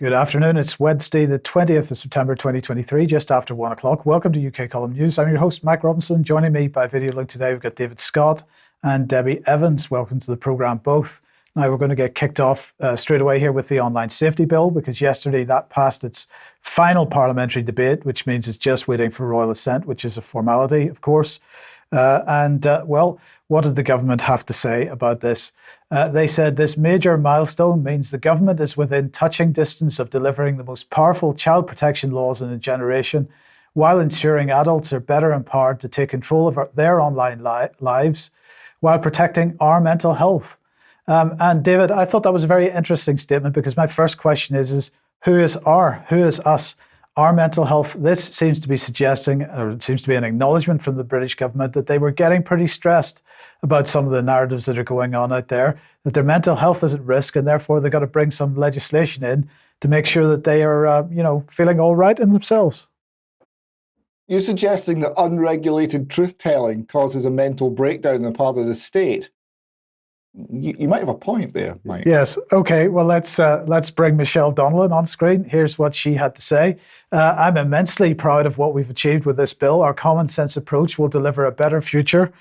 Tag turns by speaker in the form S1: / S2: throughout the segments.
S1: Good afternoon. It's Wednesday, the 20th of September 2023, just after 1 o'clock. Welcome to UK Column News. I'm your host, Mike Robinson. Joining me by video link today, we've got David Scott and Debi Evans. Welcome to the programme, both. Now, we're going to get kicked off straight away here with the Online Safety Bill, because yesterday that passed its final parliamentary debate, which means it's just waiting for royal assent, which is a formality, of course. Well, what did the government have to say about this? They said this major milestone means the government is within touching distance of delivering the most powerful child protection laws in a generation, while ensuring adults are better empowered to take control of their online lives, while protecting our mental health. And David, I thought that was a very interesting statement, because my first question is who is us? Our mental health. This seems to be suggesting, or it seems to be an acknowledgement from the British government, that they were getting pretty stressed about some of the narratives that are going on out there, that their mental health is at risk, and therefore they've got to bring some legislation in to make sure that they are, feeling all right in themselves.
S2: You're suggesting that unregulated truth-telling causes a mental breakdown on the part of the state. You might have a point there, Mike.
S1: Yes. Okay. Well, let's bring Michelle Donnellan on screen. Here's what she had to say. I'm immensely proud of what we've achieved with this bill. Our common sense approach will deliver a better future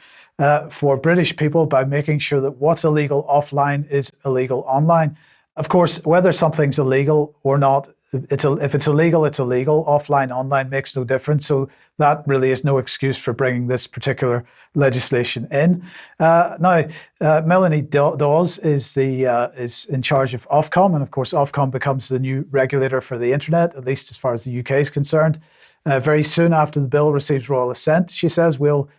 S1: for British people by making sure that what's illegal offline is illegal online. Of course, whether something's illegal or not, if it's illegal, it's illegal. Offline, online makes no difference. So that really is no excuse for bringing this particular legislation in. Now, Melanie Dawes is in charge of Ofcom, and of course, Ofcom becomes the new regulator for the internet, at least as far as the UK is concerned. Very soon after the bill receives royal assent, she says, we'll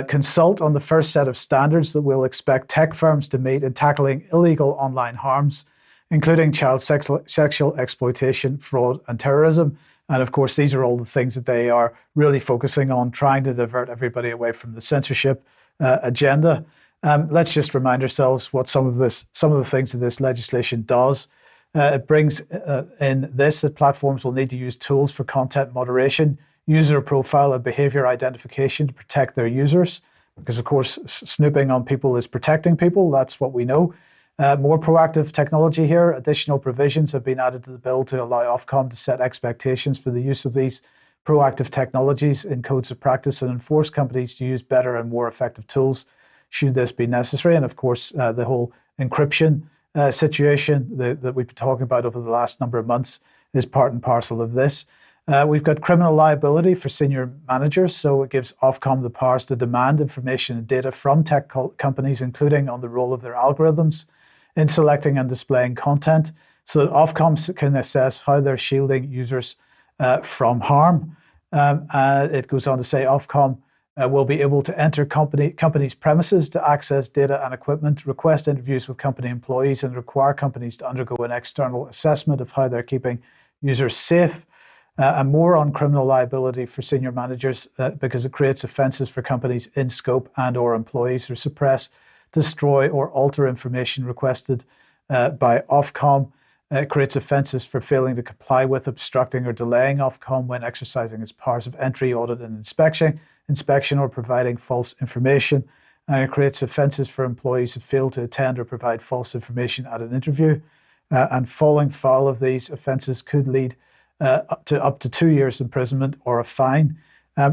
S1: consult on the first set of standards that we'll expect tech firms to meet in tackling illegal online harms, including child sexual exploitation, fraud, and terrorism. And of course, these are all the things that they are really focusing on, trying to divert everybody away from the censorship agenda. Let's just remind ourselves what some of the things that this legislation does. It brings in this, that platforms will need to use tools for content moderation, user profile, and behavior identification to protect their users. Because of course, snooping on people is protecting people. That's what we know. More proactive technology here. Additional provisions have been added to the bill to allow Ofcom to set expectations for the use of these proactive technologies in codes of practice and enforce companies to use better and more effective tools should this be necessary. And of course, the whole encryption situation that we've been talking about over the last number of months is part and parcel of this. We've got criminal liability for senior managers, so it gives Ofcom the powers to demand information and data from tech companies, including on the role of their algorithms in selecting and displaying content, so that Ofcom can assess how they're shielding users from harm. It goes on to say Ofcom will be able to enter companies' premises to access data and equipment, request interviews with company employees, and require companies to undergo an external assessment of how they're keeping users safe. And more on criminal liability for senior managers, because it creates offences for companies in scope and or employees who suppress, destroy, or alter information requested by Ofcom. It creates offences for failing to comply with, obstructing, or delaying Ofcom when exercising its powers of entry, audit, and inspection, or providing false information. And it creates offences for employees who fail to attend or provide false information at an interview. And falling foul of these offences could lead to up to 2 years imprisonment or a fine.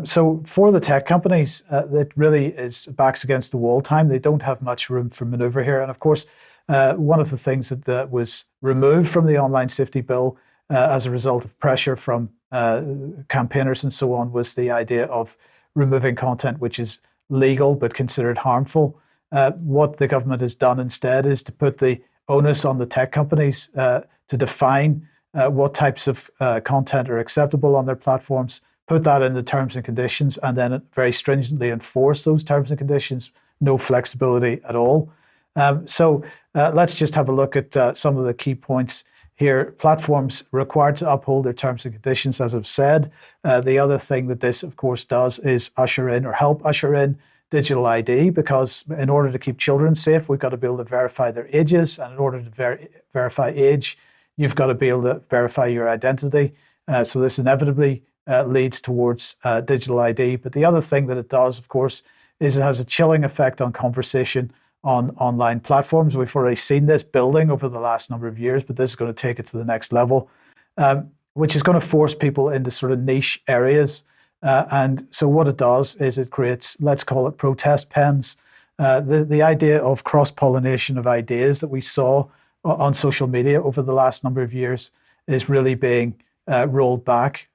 S1: So for the tech companies, it really is backs against the wall time. They don't have much room for manoeuvre here. And of course, one of the things that was removed from the Online Safety Bill as a result of pressure from campaigners and so on was the idea of removing content which is legal but considered harmful. What the government has done instead is to put the onus on the tech companies to define what types of content are acceptable on their platforms, put that in the terms and conditions, and then very stringently enforce those terms and conditions. No flexibility at all. So let's just have a look at some of the key points here. Platforms required to uphold their terms and conditions, as I've said. The other thing that this, of course, does is usher in or help usher in digital ID, because in order to keep children safe, we've got to be able to verify their ages. And in order to verify age, you've got to be able to verify your identity. So this inevitably leads towards digital ID. But the other thing that it does, of course, is it has a chilling effect on conversation on online platforms. We've already seen this building over the last number of years, but this is going to take it to the next level. which is going to force people into sort of niche areas. And so what it does is it creates, let's call it protest pens. The idea of cross-pollination of ideas that we saw on social media over the last number of years is really being rolled back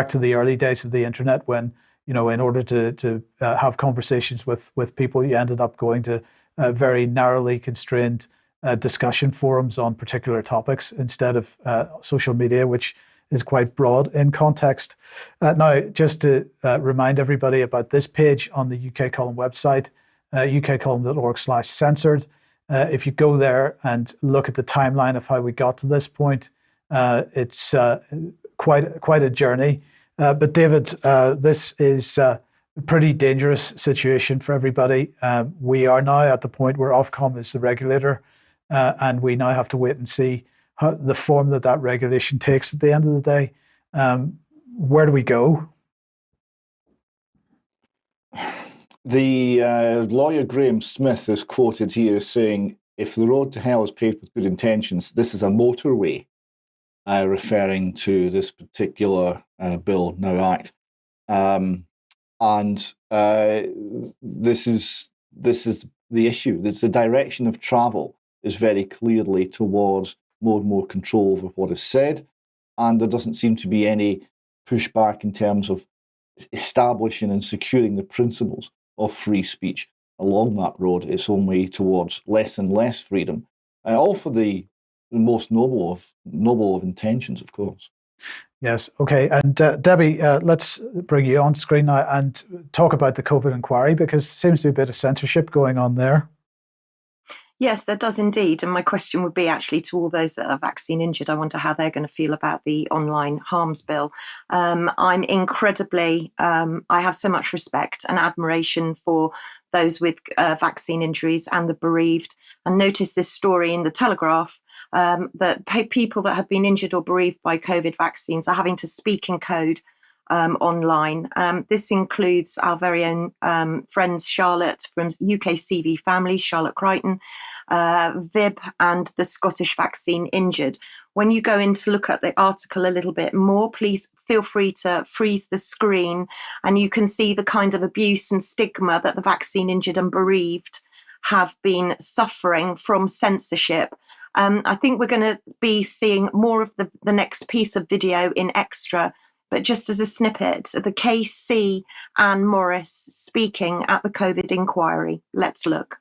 S1: to the early days of the internet, when, in order to have conversations with people, you ended up going to very narrowly constrained discussion forums on particular topics instead of social media, which is quite broad in context. Now, just to remind everybody about this page on the UK Column website, ukcolumn.org/censored. If you go there and look at the timeline of how we got to this point, it's quite a journey. But David, this is a pretty dangerous situation for everybody. We are now at the point where Ofcom is the regulator, and we now have to wait and see how the form that regulation takes at the end of the day. Where do we go?
S2: The lawyer Graham Smith is quoted here saying, "If the road to hell is paved with good intentions, this is a motorway," referring to this particular bill, now act. And this is the issue. The direction of travel is very clearly towards more and more control over what is said, and there doesn't seem to be any pushback in terms of establishing and securing the principles of free speech along that road. It's only towards less and less freedom, all for the most noble of intentions, of course.
S1: Yes. Okay. And Debi, let's bring you on screen now and talk about the COVID inquiry, because there seems to be a bit of censorship going on there.
S3: Yes, there does indeed. And my question would be actually to all those that are vaccine injured. I wonder how they're going to feel about the online harms bill. I'm incredibly, I have so much respect and admiration for those with vaccine injuries and the bereaved. And notice this story in the Telegraph that people that have been injured or bereaved by COVID vaccines are having to speak in code online. This includes our very own friends Charlotte from UKCV Family, Charlotte Crichton, Vib, and the Scottish Vaccine Injured. When you go in to look at the article a little bit more, please feel free to freeze the screen, and you can see the kind of abuse and stigma that the vaccine injured and bereaved have been suffering from censorship. I think we're going to be seeing more of the next piece of video in Extra. But just as a snippet, the KC Anne Morris speaking at the COVID inquiry. Let's look.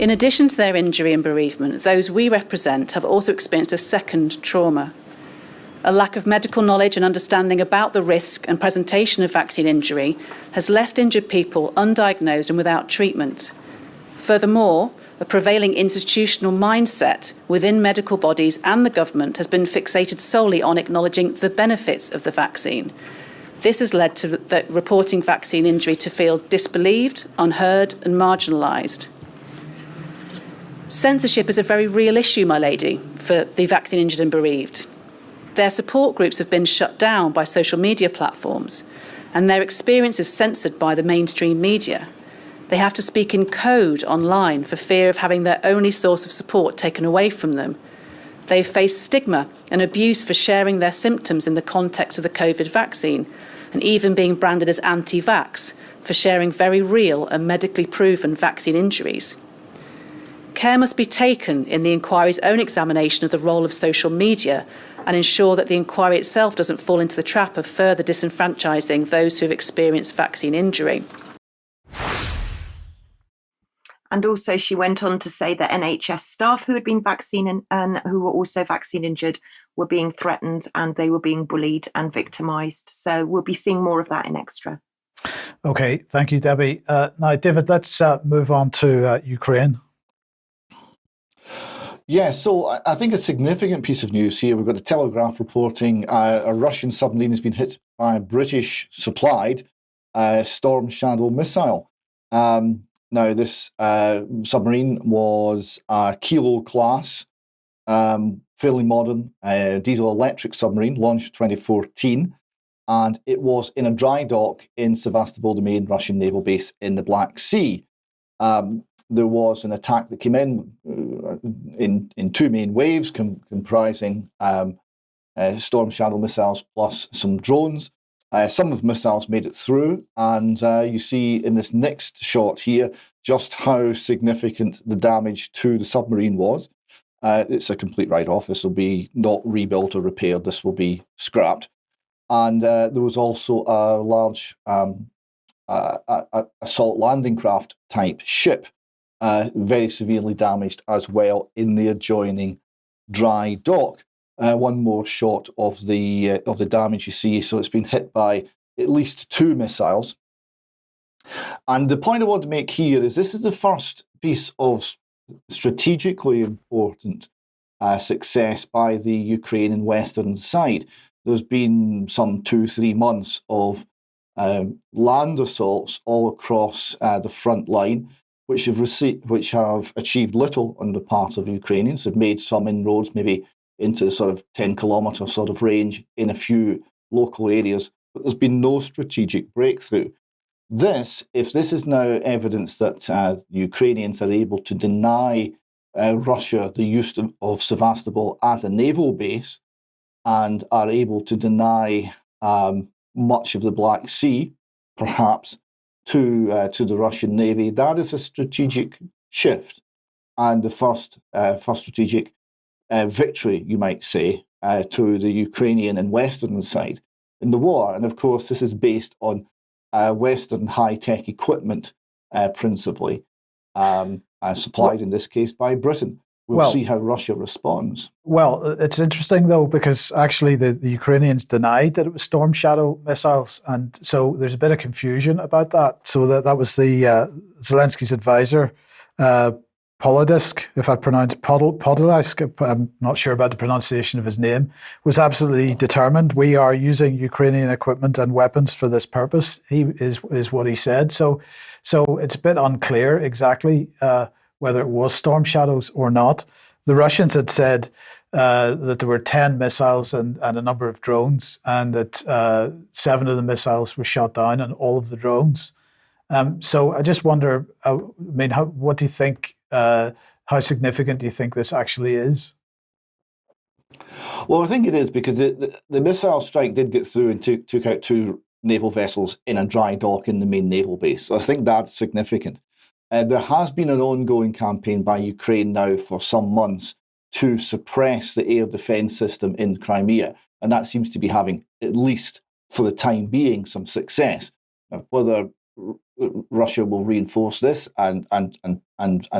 S4: In addition to their injury and bereavement, those we represent have also experienced a second trauma. A lack of medical knowledge and understanding about the risk and presentation of vaccine injury has left injured people undiagnosed and without treatment. Furthermore, a prevailing institutional mindset within medical bodies and the government has been fixated solely on acknowledging the benefits of the vaccine. This has led to the reporting vaccine injury to feel disbelieved, unheard, and marginalised. Censorship is a very real issue, my lady, for the vaccine injured and bereaved. Their support groups have been shut down by social media platforms, and their experience is censored by the mainstream media. They have to speak in code online for fear of having their only source of support taken away from them. They face stigma and abuse for sharing their symptoms in the context of the COVID vaccine, and even being branded as anti-vax for sharing very real and medically proven vaccine injuries. Care must be taken in the inquiry's own examination of the role of social media and ensure that the inquiry itself doesn't fall into the trap of further disenfranchising those who have experienced vaccine injury.
S3: And also she went on to say that NHS staff who had been vaccinated and who were also vaccine injured were being threatened and they were being bullied and victimised. So we'll be seeing more of that in Extra.
S1: Okay, thank you, Debi. Now, David, let's move on to Ukraine.
S2: Yeah, so I think a significant piece of news here. We've got the Telegraph reporting a Russian submarine has been hit by a British-supplied Storm Shadow missile. Now, this submarine was a Kilo class, fairly modern diesel-electric submarine, launched 2014, and it was in a dry dock in Sevastopol, the main Russian naval base in the Black Sea. There was an attack that came in two main waves, comprising Storm Shadow missiles plus some drones. Some of the missiles made it through, and you see in this next shot here just how significant the damage to the submarine was. It's a complete write-off. This will be not rebuilt or repaired. This will be scrapped. And there was also a large assault landing craft type ship, very severely damaged as well in the adjoining dry dock. One more shot of the damage you see. So it's been hit by at least 2 missiles. And the point I want to make here is this is the first piece of strategically important success by the Ukrainian western side. There's been some 2-3 months of land assaults all across the front line, which have achieved little on the part of the Ukrainians. Have made some inroads, maybe into the sort of 10-kilometre sort of range in a few local areas, but there's been no strategic breakthrough. If this is now evidence that Ukrainians are able to deny Russia the use of Sevastopol as a naval base and are able to deny much of the Black Sea, perhaps, to the Russian Navy, that is a strategic shift and the first strategic victory, you might say, to the Ukrainian and Western side in the war. And of course, this is based on Western high-tech equipment, principally, supplied in this case by Britain. We'll see how Russia responds.
S1: Well, it's interesting, though, because actually the Ukrainians denied that it was Storm Shadow missiles. And so there's a bit of confusion about that. So that was the Zelensky's advisor, Polodisk, if I pronounce Podolisk, I'm not sure about the pronunciation of his name, was absolutely determined. We are using Ukrainian equipment and weapons for this purpose, is what he said. So it's a bit unclear exactly whether it was Storm Shadows or not. The Russians had said that there were 10 missiles and a number of drones, and that 7 of the missiles were shot down on all of the drones. So I just wonder, what do you think, how significant do you think this actually is?
S2: Well, I think it is because the missile strike did get through and took out 2 naval vessels in a dry dock in the main naval base. So I think that's significant. There has been an ongoing campaign by Ukraine now for some months to suppress the air defense system in Crimea, and that seems to be having, at least for the time being, some success. Now, whether Russia will reinforce this and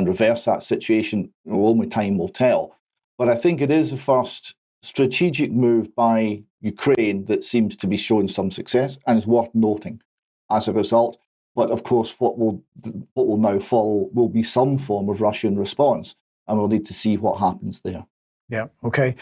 S2: reverse that situation, only time will tell. But I think it is the first strategic move by Ukraine that seems to be showing some success and is worth noting as a result. But of course, what will now follow will be some form of Russian response, and we'll need to see what happens there.
S1: Yeah. Okay.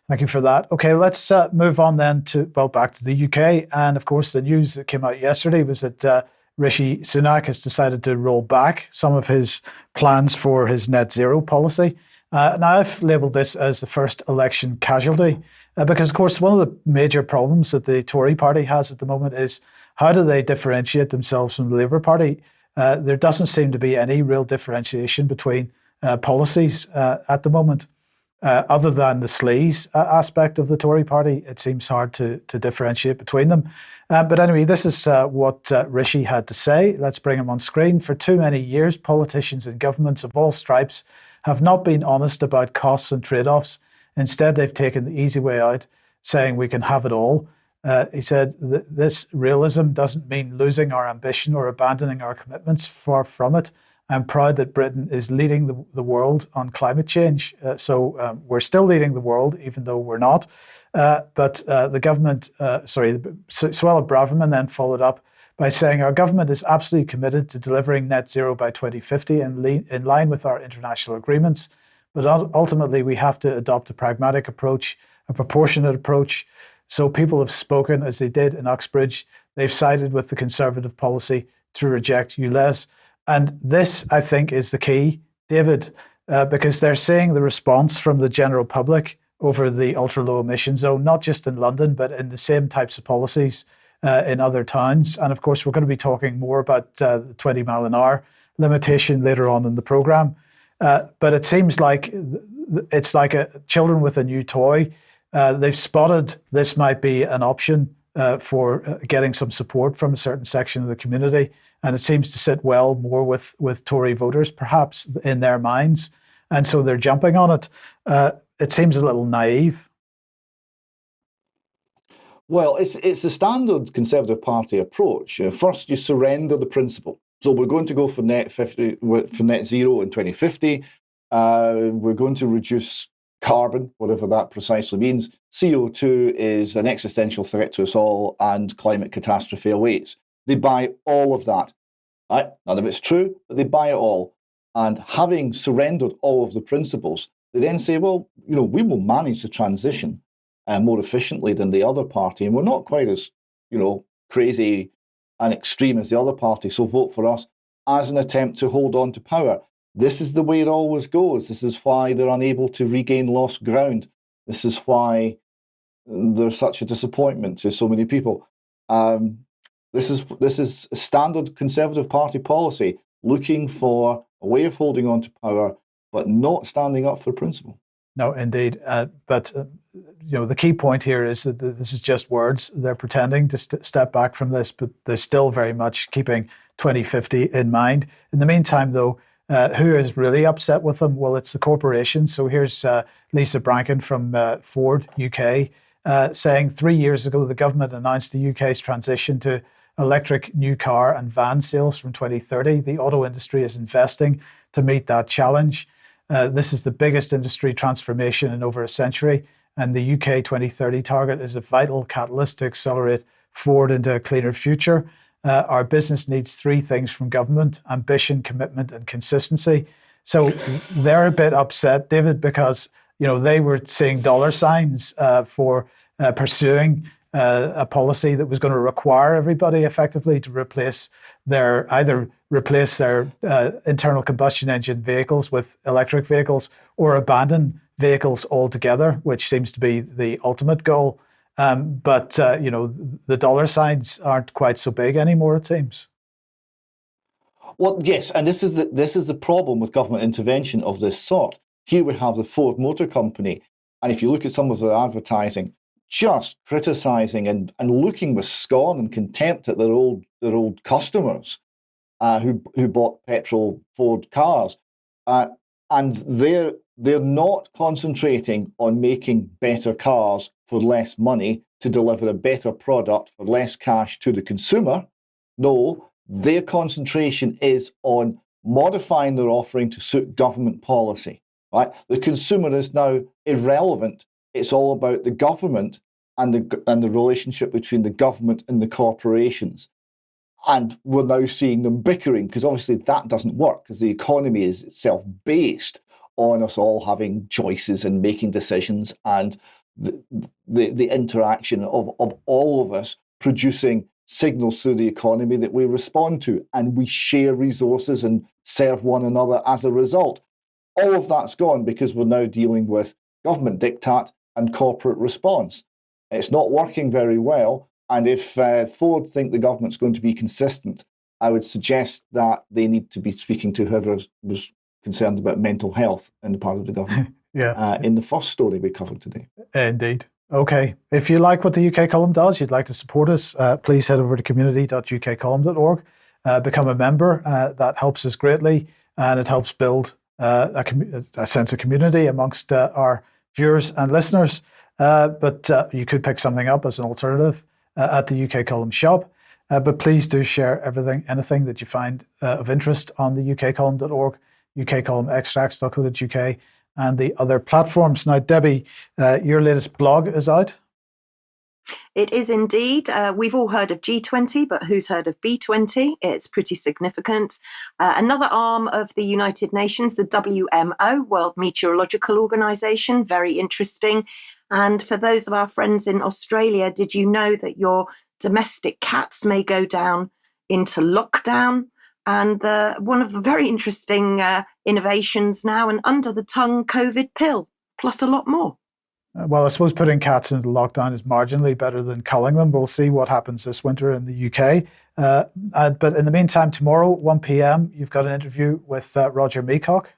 S1: Thank you for that. Okay, let's move on then back to the UK. And of course, the news that came out yesterday was that Rishi Sunak has decided to roll back some of his plans for his net zero policy. Now, I've labelled this as the first election casualty because, of course, one of the major problems that the Tory party has at the moment is how do they differentiate themselves from the Labour Party? There doesn't seem to be any real differentiation between policies at the moment. Other than the sleaze aspect of the Tory party, it seems hard to differentiate between them. But anyway, this is what Rishi had to say. Let's bring him on screen. For too many years, politicians and governments of all stripes have not been honest about costs and trade-offs. Instead, they've taken the easy way out, saying we can have it all. He said, this realism doesn't mean losing our ambition or abandoning our commitments. Far from it. I'm proud that Britain is leading the world on climate change. So we're still leading the world, even though we're not. But the government, Suella Braverman then followed up by saying our government is absolutely committed to delivering net zero by 2050 and in line with our international agreements. But ultimately, we have to adopt a pragmatic approach, a proportionate approach. So people have spoken, as they did in Uxbridge. They've sided with the Conservative policy to reject ULEZ. And this, I think, is the key, David, because they're seeing the response from the general public over the ultra-low emission zone, not just in London, but in the same types of policies in other towns. And of course, we're going to be talking more about the 20 mile an hour limitation later on in the programme. But it seems like it's like children with a new toy. They've spotted this might be an option for getting some support from a certain section of the community, and it seems to sit well more with Tory voters, perhaps in their minds, and so they're jumping on it. It seems a little naive.
S2: Well, it's the standard Conservative Party approach. First, you surrender the principle. So we're going to go for net zero in 2050. We're going to reduce carbon, whatever that precisely means. CO2 is an existential threat to us all, and climate catastrophe awaits. They buy all of that. Right? None of it's true, but they buy it all. And having surrendered all of the principles, they then say, well, we will manage the transition more efficiently than the other party, and we're not quite as, crazy and extreme as the other party, so vote for us, as an attempt to hold on to power. This is the way it always goes. This is why they're unable to regain lost ground. This is why there's such a disappointment to so many people. This is a standard Conservative Party policy, looking for a way of holding on to power, but not standing up for principle.
S1: No, indeed. But the key point here is that this is just words. They're pretending to step back from this, but they're still very much keeping 2050 in mind. In the meantime, though, who is really upset with them? Well, it's the corporations. So here's Lisa Branken from Ford UK saying 3 years ago, the government announced the UK's transition to electric new car and van sales from 2030. The auto industry is investing to meet that challenge. This is the biggest industry transformation in over a century, and the UK 2030 target is a vital catalyst to accelerate forward into a cleaner future. Our business needs three things from government: ambition, commitment, and consistency. So they're a bit upset, David, because they were seeing dollar signs for pursuing a policy that was going to require everybody effectively to replace their internal combustion engine vehicles with electric vehicles, or abandon vehicles altogether, which seems to be the ultimate goal. But the dollar signs aren't quite so big anymore, it seems.
S2: Well, yes, and this is the problem with government intervention of this sort. Here we have the Ford Motor Company, and if you look at some of their advertising, just criticising and looking with scorn and contempt at their old customers who bought petrol Ford cars, and they're not concentrating on making better cars for less money to deliver a better product for less cash to the consumer. No, their concentration is on modifying their offering to suit government policy. Right? The consumer is now irrelevant. It's all about the government and the relationship between the government and the corporations. And we're now seeing them bickering, because obviously that doesn't work, because the economy is itself based on us all having choices and making decisions, and the interaction of all of us producing signals through the economy that we respond to, and we share resources and serve one another as a result. All of that's gone because we're now dealing with government diktat and corporate response. It's not working very well. And if Ford think the government's going to be consistent, I would suggest that they need to be speaking to whoever was concerned about mental health in the part of the government. In the first story we covered today.
S1: Indeed. Okay. If you like what the UK Column does, you'd like to support us, please head over to community.ukcolumn.org, become a member. That helps us greatly, and it helps build a sense of community amongst our viewers and listeners. But you could pick something up as an alternative at the UK Column shop. But please do share anything that you find of interest on the ukcolumn.org, ukcolumnextracts.co.uk, and the other platforms. Now, Debi, your latest blog is out.
S3: It is indeed. We've all heard of G20, but who's heard of B20? It's pretty significant. Another arm of the United Nations, the WMO, World Meteorological Organization, very interesting. And for those of our friends in Australia, did you know that your domestic cats may go down into lockdown? And one of the very interesting innovations now, an under-the-tongue COVID pill, plus a lot more.
S1: Well, I suppose putting cats into lockdown is marginally better than culling them. We'll see what happens this winter in the UK. But in the meantime, tomorrow, 1 p.m., you've got an interview with Roger Meacock.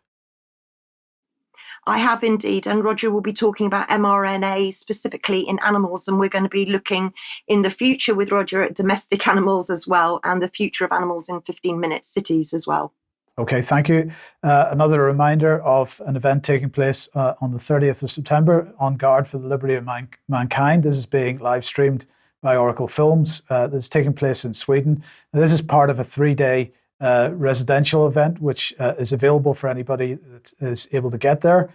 S3: I have indeed, and Roger will be talking about mRNA specifically in animals, and we're going to be looking in the future with Roger at domestic animals as well, and the future of animals in 15-minute cities as well.
S1: Okay, thank you. Another reminder of an event taking place on the 30th of September, On Guard for the Liberty of Mankind. This is being live streamed by Oracle Films. This is taking place in Sweden. Now, this is part of a 3-day residential event, which is available for anybody that is able to get there.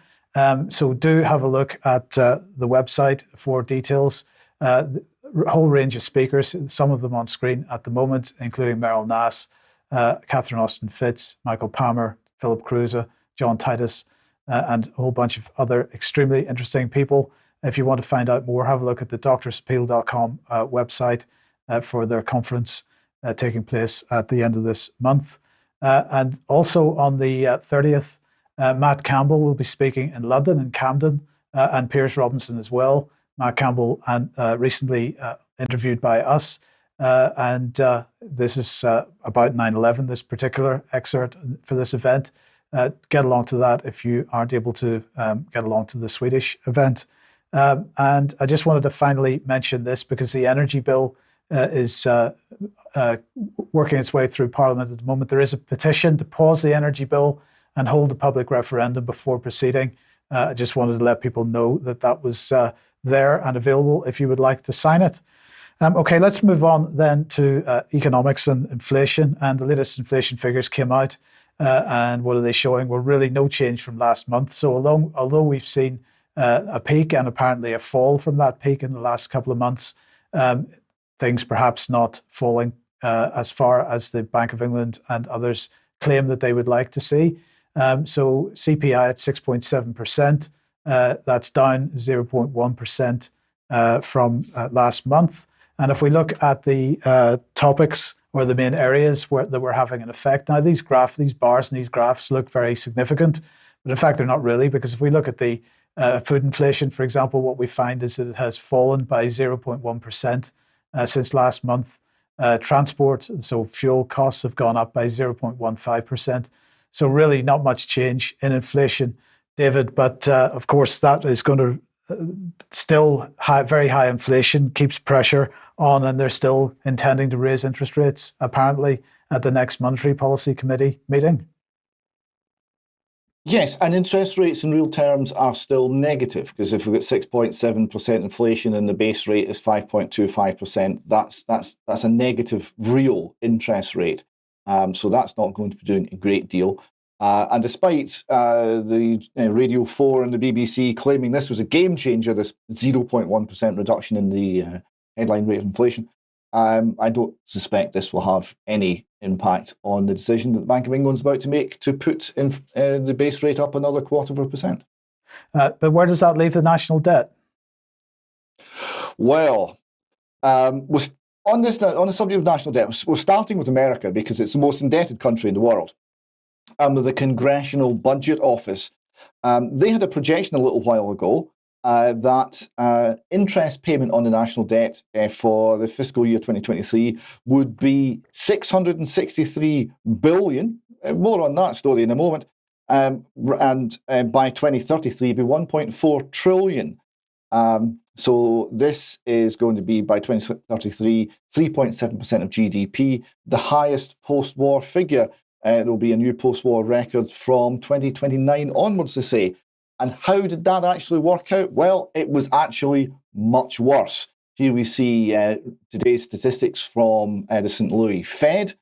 S1: So do have a look at the website for details. The whole range of speakers, some of them on screen at the moment, including Meryl Nass, Catherine Austin Fitz, Michael Palmer, Philip Kruse, John Titus, and a whole bunch of other extremely interesting people. If you want to find out more, have a look at the doctorsappeal.com website for their conference taking place at the end of this month. And also on the 30th, Matt Campbell will be speaking in London and Camden, and Piers Robinson as well. Matt Campbell recently interviewed by us. And this is about 9/11, this particular excerpt for this event. Get along to that if you aren't able to get along to the Swedish event. And I just wanted to finally mention this because the energy bill is working its way through Parliament at the moment. There is a petition to pause the energy bill and hold a public referendum before proceeding. I just wanted to let people know that that was there and available if you would like to sign it. Okay, let's move on then to economics and inflation. And the latest inflation figures came out. And what are they showing? Well, really no change from last month. So although we've seen a peak and apparently a fall from that peak in the last couple of months, things perhaps not falling as far as the Bank of England and others claim that they would like to see. So CPI at 6.7%, that's down 0.1% from last month. And if we look at the topics or the main areas that were having an effect, now these bars and these graphs look very significant, but in fact they're not really, because if we look at the food inflation, for example, what we find is that it has fallen by 0.1% since last month. Transport, so fuel costs have gone up by 0.15%. So really not much change in inflation, David, but of course that is going to still very high inflation keeps pressure on, and they're still intending to raise interest rates, apparently, at the next Monetary Policy Committee meeting.
S2: Yes, and interest rates in real terms are still negative, because if we've got 6.7% inflation and the base rate is 5.25%, that's a negative real interest rate. So that's not going to be doing a great deal. And despite the Radio 4 and the BBC claiming this was a game changer, this 0.1% reduction in the headline rate of inflation, I don't suspect this will have any impact on the decision that the Bank of England's about to make to put the base rate up another 0.25%.
S1: But where does that leave the national debt?
S2: Well, on the subject of national debt, we're starting with America because it's the most indebted country in the world. The Congressional Budget Office, they had a projection a little while ago that interest payment on the national debt for the fiscal year 2023 would be $663 billion. More on that story in a moment. And by 2033, be $1.4 trillion. So this is going to be, by 2033, 3.7% of GDP, the highest post-war figure. It will be a new post-war record from 2029 onwards, they say. And how did that actually work out? Well, it was actually much worse. Here we see today's statistics from the St. Louis Fed.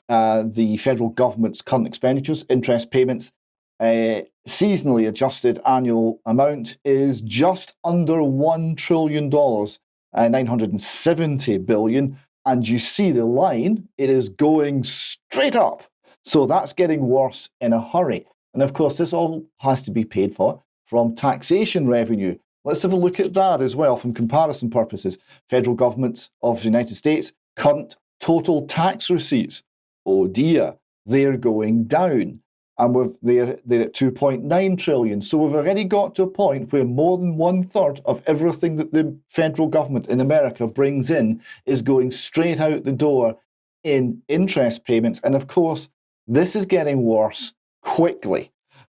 S2: The federal government's current expenditures, interest payments, seasonally adjusted annual amount is just under $1 trillion, 970 billion. And you see the line, it is going straight up. So that's getting worse in a hurry. And of course, this all has to be paid for from taxation revenue. Let's have a look at that as well from comparison purposes. Federal government of the United States, current total tax receipts, oh dear, they're going down. And they're at 2.9 trillion. So we've already got to a point where more than 1/3 of everything that the federal government in America brings in is going straight out the door in interest payments. And of course, this is getting worse quickly.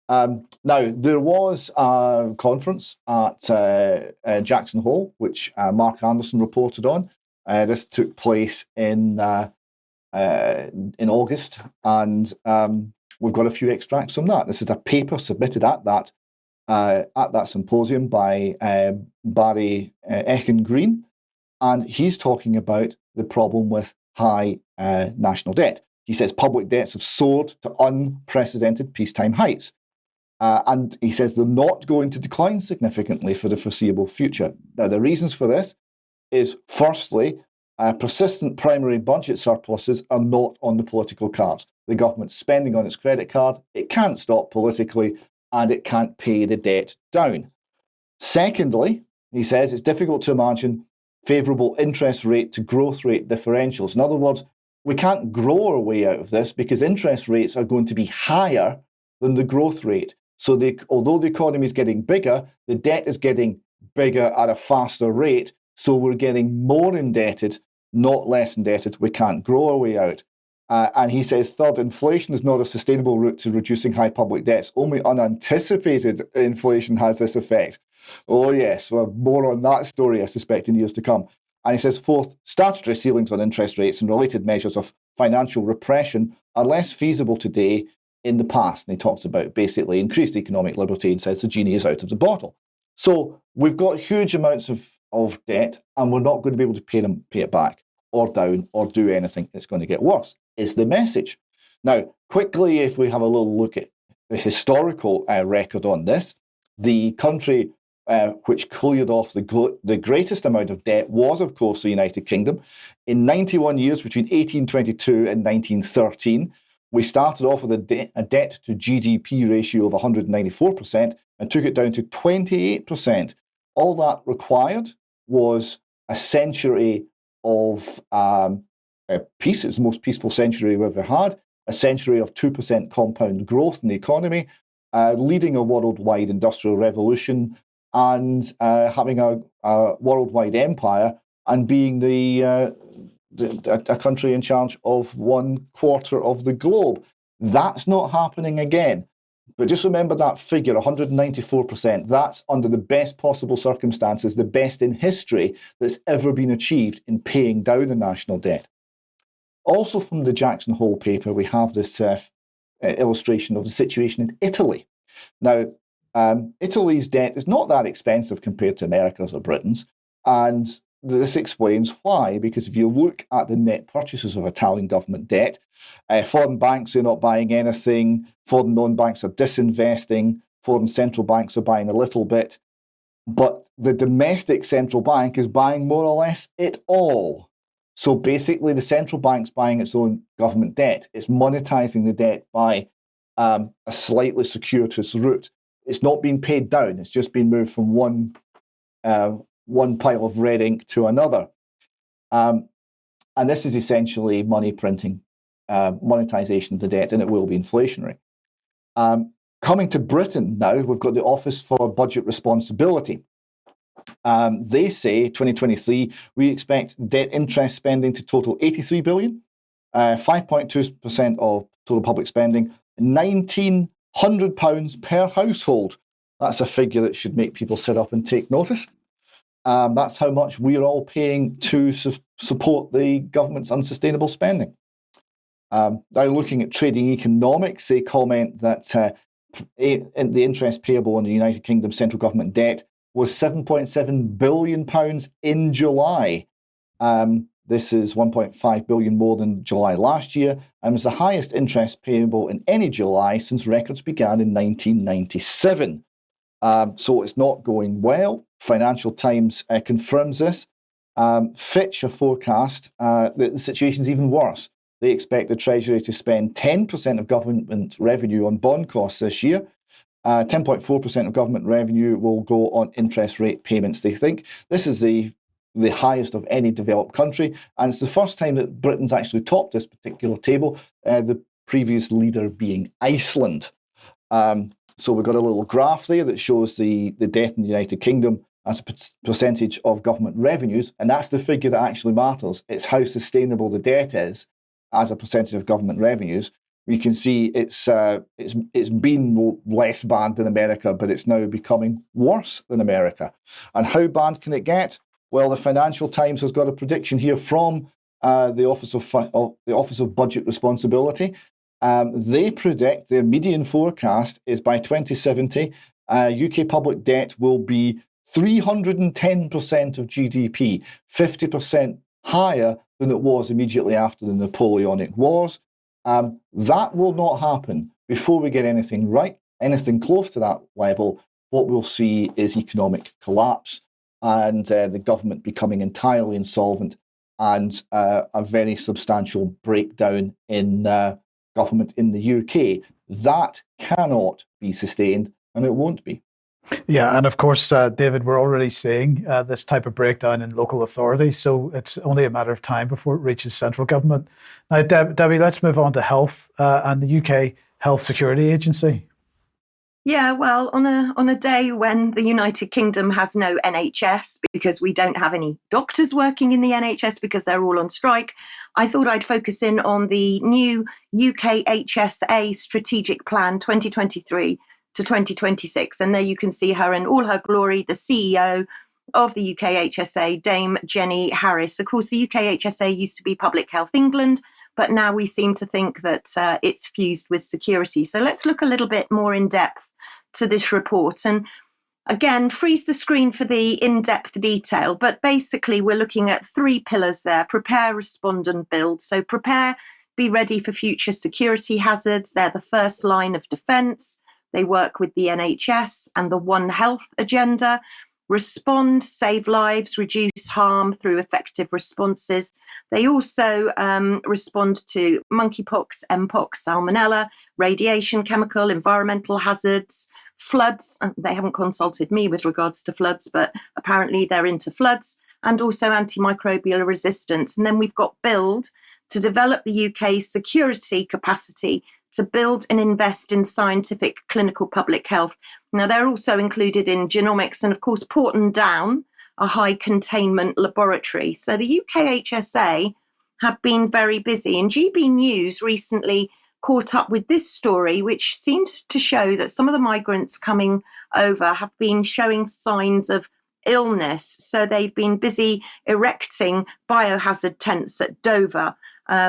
S2: Now, there was a conference at Jackson Hole, which Mark Anderson reported on. This took place in August, and we've got a few extracts from that. This is a paper submitted at that symposium by Barry Echen-Green, and he's talking about the problem with high national debt. He says public debts have soared to unprecedented peacetime heights. And he says they're not going to decline significantly for the foreseeable future. Now, the reasons for this is, firstly, persistent primary budget surpluses are not on the political cards. The government's spending on its credit card, it can't stop politically, and it can't pay the debt down. Secondly, he says it's difficult to imagine favourable interest rate to growth rate differentials. In other words, we can't grow our way out of this because interest rates are going to be higher than the growth rate. So although the economy is getting bigger, the debt is getting bigger at a faster rate. So we're getting more indebted, not less indebted. We can't grow our way out. And he says, third, inflation is not a sustainable route to reducing high public debts. Only unanticipated inflation has this effect. Oh, yes, well, more on that story, I suspect, in years to come. And he says, fourth, statutory ceilings on interest rates and related measures of financial repression are less feasible today in the past. And he talks about basically increased economic liberty and says the genie is out of the bottle. So we've got huge amounts of debt, and we're not going to be able to pay it back or down or do anything. It's going to get worse, is the message. Now, quickly, if we have a little look at the historical record on this, the country which cleared off the greatest amount of debt was, of course, the United Kingdom. In 91 years, between 1822 and 1913, we started off with a debt to GDP ratio of 194% and took it down to 28%. All that required was a century of peace. It's the most peaceful century we've ever had, a century of 2% compound growth in the economy, leading a worldwide industrial revolution, and having a worldwide empire, and being a country in charge of 1/4 of the globe. That's not happening again. But just remember that figure, 194%. That's under the best possible circumstances, the best in history that's ever been achieved in paying down the national debt. Also from the Jackson Hole paper, we have this illustration of the situation in Italy. Now, Italy's debt is not that expensive compared to America's or Britain's, and this explains why, because if you look at the net purchases of Italian government debt, foreign banks are not buying anything, foreign non-banks are disinvesting, foreign central banks are buying a little bit, but the domestic central bank is buying more or less it all. So basically the central bank's buying its own government debt. It's monetizing the debt by a slightly circuitous route. It's not being paid down. It's just been moved from one pile of red ink to another. And this is essentially money printing, monetization of the debt, and it will be inflationary. Coming to Britain now, we've got the Office for Budget Responsibility. They say 2023, we expect debt interest spending to total 83 billion, 5.2% of total public spending, £1,900 per household. That's a figure that should make people sit up and take notice. That's how much we're all paying to support the government's unsustainable spending. Now, looking at trading economics, they comment that the interest payable on the United Kingdom central government debt was £7.7 billion in July. This is 1.5 billion more than July last year, and was the highest interest payable in any July since records began in 1997. So it's not going well. Financial Times confirms this. Fitch have forecast that the situation's even worse. They expect the Treasury to spend 10% of government revenue on bond costs this year. 10.4% of government revenue will go on interest rate payments, they think. This is the highest of any developed country, and it's the first time that Britain's actually topped this particular table, the previous leader being Iceland. So we've got a little graph there that shows the debt in the United Kingdom as a percentage of government revenues, and that's the figure that actually matters. It's how sustainable the debt is as a percentage of government revenues. We can see it's been less banned than America, but it's now becoming worse than America. And how banned can it get? Well, the Financial Times has got a prediction here from the Office of Budget Responsibility. They predict their median forecast is by 2070, UK public debt will be 310% of GDP, 50% higher than it was immediately after the Napoleonic Wars. That will not happen before we get anything right, anything close to that level. What we'll see is economic collapse and the government becoming entirely insolvent and a very substantial breakdown in government in the UK. That cannot be sustained, and it won't be.
S1: Yeah, and of course, David, we're already seeing this type of breakdown in local authority, so it's only a matter of time before it reaches central government. Now, Debbie, let's move on to health and the UK Health Security Agency.
S3: Yeah, well, on a day when the United Kingdom has no NHS because we don't have any doctors working in the NHS because they're all on strike, I thought I'd focus in on the new UK HSA Strategic Plan 2023 to 2026. And there you can see her in all her glory, the CEO of the UK HSA, Dame Jenny Harris. Of course, the UK HSA used to be Public Health England, but now we seem to think that it's fused with security. So let's look a little bit more in depth to this report. And again, freeze the screen for the in-depth detail. But basically, we're looking at three pillars there: prepare, respond, and build. So prepare, be ready for future security hazards. They're the first line of defence. They work with the NHS and the One Health agenda. Respond, save lives, reduce harm through effective responses. They also respond to monkeypox, mpox, salmonella, radiation, chemical, environmental hazards, floods. They haven't consulted me with regards to floods, but apparently they're into floods, and also antimicrobial resistance. And then we've got build, to develop the UK's security capacity to build and invest in scientific clinical public health. Now, they're also included in genomics and, of course, Porton Down, a high containment laboratory. So the UK HSA have been very busy. And GB News recently caught up with this story, which seems to show that some of the migrants coming over have been showing signs of illness. So they've been busy erecting biohazard tents at Dover.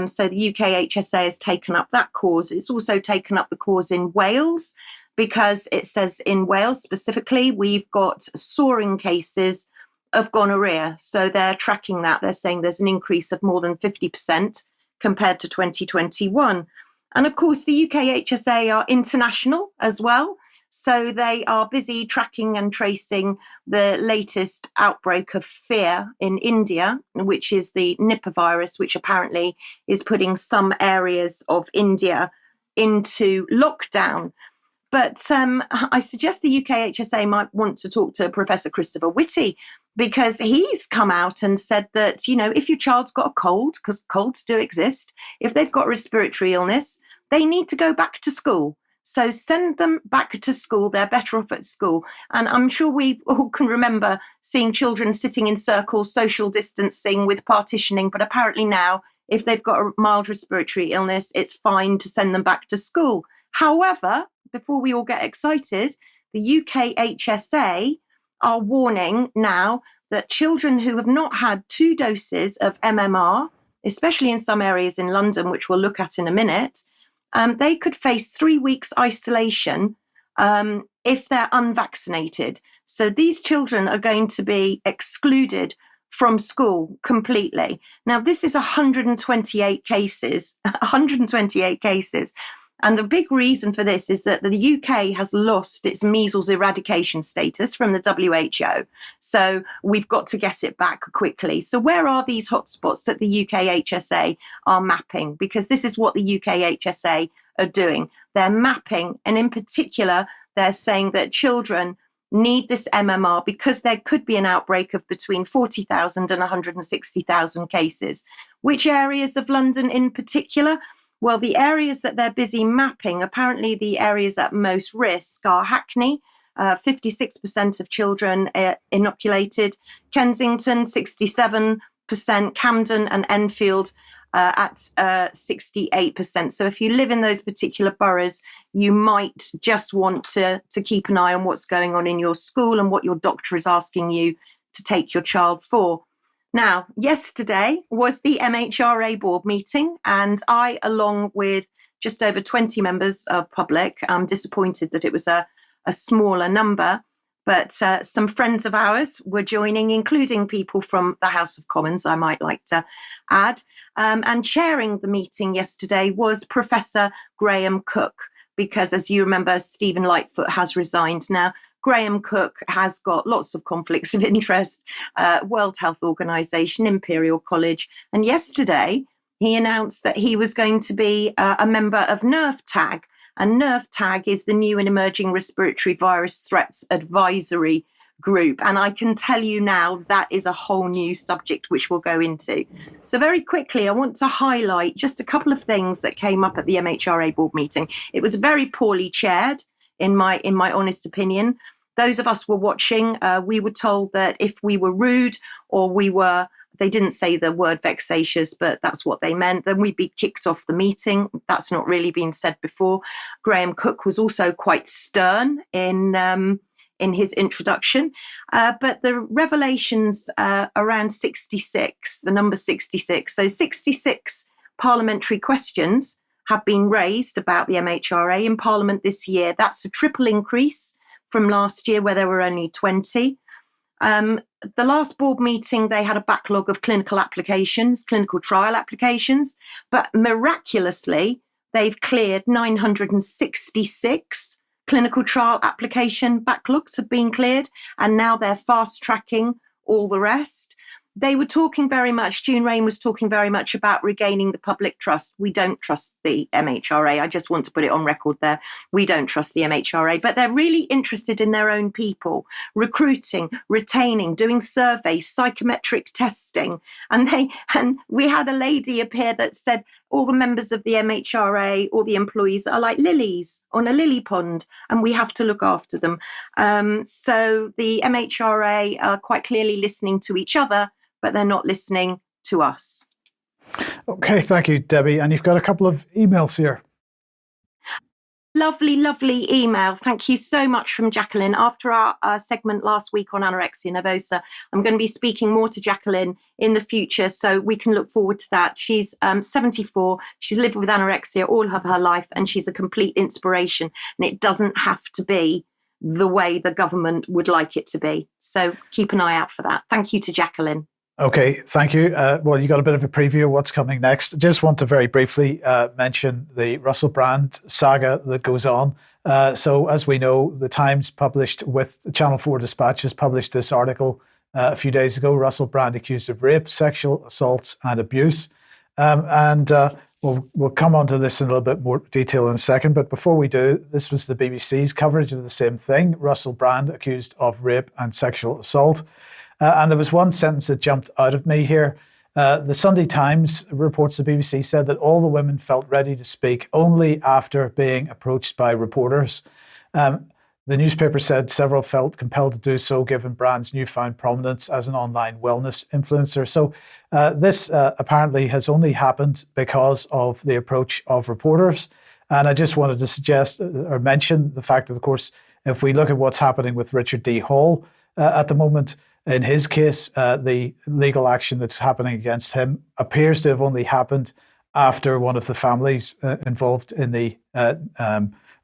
S3: So the UK HSA has taken up that cause. It's also taken up the cause in Wales, because it says in Wales specifically, we've got soaring cases of gonorrhea. So they're tracking that. They're saying there's an increase of more than 50% compared to 2021. And of course, the UK HSA are international as well. So they are busy tracking and tracing the latest outbreak of fear in India, which is the Nipah virus, which apparently is putting some areas of India into lockdown. But I suggest the UK HSA might want to talk to Professor Christopher Whitty, because he's come out and said that, you know, if your child's got a cold, because colds do exist, if they've got respiratory illness, they need to go back to school. So send them back to school. They're better off at school. And I'm sure we all can remember seeing children sitting in circles, social distancing with partitioning. But apparently now, if they've got a mild respiratory illness, it's fine to send them back to school. However, before we all get excited, the UK HSA are warning now that children who have not had 2 doses of MMR, especially in some areas in London, which we'll look at in a minute, they could face 3 weeks isolation if they're unvaccinated. So these children are going to be excluded from school completely. Now, this is 128 cases, 128 cases. And the big reason for this is that the UK has lost its measles eradication status from the WHO. So we've got to get it back quickly. So where are these hotspots that the UK HSA are mapping? Because this is what the UK HSA are doing. They're mapping, and in particular, they're saying that children need this MMR because there could be an outbreak of between 40,000 and 160,000 cases. Which areas of London in particular? Well, the areas that they're busy mapping, apparently the areas at most risk are Hackney, 56% of children inoculated, Kensington, 67%, Camden and Enfield, at 68%. So if you live in those particular boroughs, you might just want to keep an eye on what's going on in your school and what your doctor is asking you to take your child for. Now, yesterday was the MHRA board meeting, and I, along with just over 20 members of public, I'm disappointed that it was a smaller number, but some friends of ours were joining, including people from the House of Commons, I might like to add. And chairing the meeting yesterday was Professor Graham Cook, because as you remember, Stephen Lightfoot has resigned. Now, Graham Cook has got lots of conflicts of interest, World Health Organization, Imperial College. And yesterday, he announced that he was going to be a member of NERVTAG. And NERVTAG is the new and emerging respiratory virus threats advisory group. And I can tell you now that is a whole new subject which we'll go into. So very quickly, I want to highlight just a couple of things that came up at the MHRA board meeting. It was very poorly chaired, in my honest opinion. Those of us were watching, we were told that if we were rude or they didn't say the word vexatious, but that's what they meant, then we'd be kicked off the meeting. That's not really been said before. Graham Cook was also quite stern in his introduction. But the revelations around 66, the number 66, so 66 parliamentary questions have been raised about the MHRA in Parliament this year. That's a triple increase from last year, where there were only 20. The last board meeting, they had a backlog of clinical trial applications, but miraculously, they've cleared 966 clinical trial application backlogs have been cleared, and now they're fast tracking all the rest. They were talking very much, June Rain was talking very much about regaining the public trust. We don't trust the MHRA. I just want to put it on record there. We don't trust the MHRA, but they're really interested in their own people, recruiting, retaining, doing surveys, psychometric testing. And we had a lady appear that said all the members of the MHRA, all the employees are like lilies on a lily pond, and we have to look after them. So the MHRA are quite clearly listening to each other, but they're not listening to us.
S1: Okay, thank you, Debbie. And you've got a couple of emails here.
S3: Lovely, lovely email. Thank you so much from Jacqueline. After our segment last week on anorexia nervosa, I'm going to be speaking more to Jacqueline in the future, so we can look forward to that. She's 74. She's lived with anorexia all of her life, and she's a complete inspiration. And it doesn't have to be the way the government would like it to be. So keep an eye out for that. Thank you to Jacqueline.
S1: Okay, thank you. Well, you got a bit of a preview of what's coming next. Just want to very briefly mention the Russell Brand saga that goes on. So as we know, the Times published with Channel 4 Dispatch has published this article a few days ago, Russell Brand accused of rape, sexual assaults and abuse. We'll come on to this in a little bit more detail in a second. But before we do, this was the BBC's coverage of the same thing, Russell Brand accused of rape and sexual assault. And there was one sentence that jumped out at me here. The Sunday Times reports the BBC said that all the women felt ready to speak only after being approached by reporters. The newspaper said several felt compelled to do so given Brand's newfound prominence as an online wellness influencer. So this apparently has only happened because of the approach of reporters. And I just wanted to suggest or mention the fact that, of course, if we look at what's happening with Richard D. Hall at the moment, in his case, the legal action that's happening against him appears to have only happened after one of the families involved in the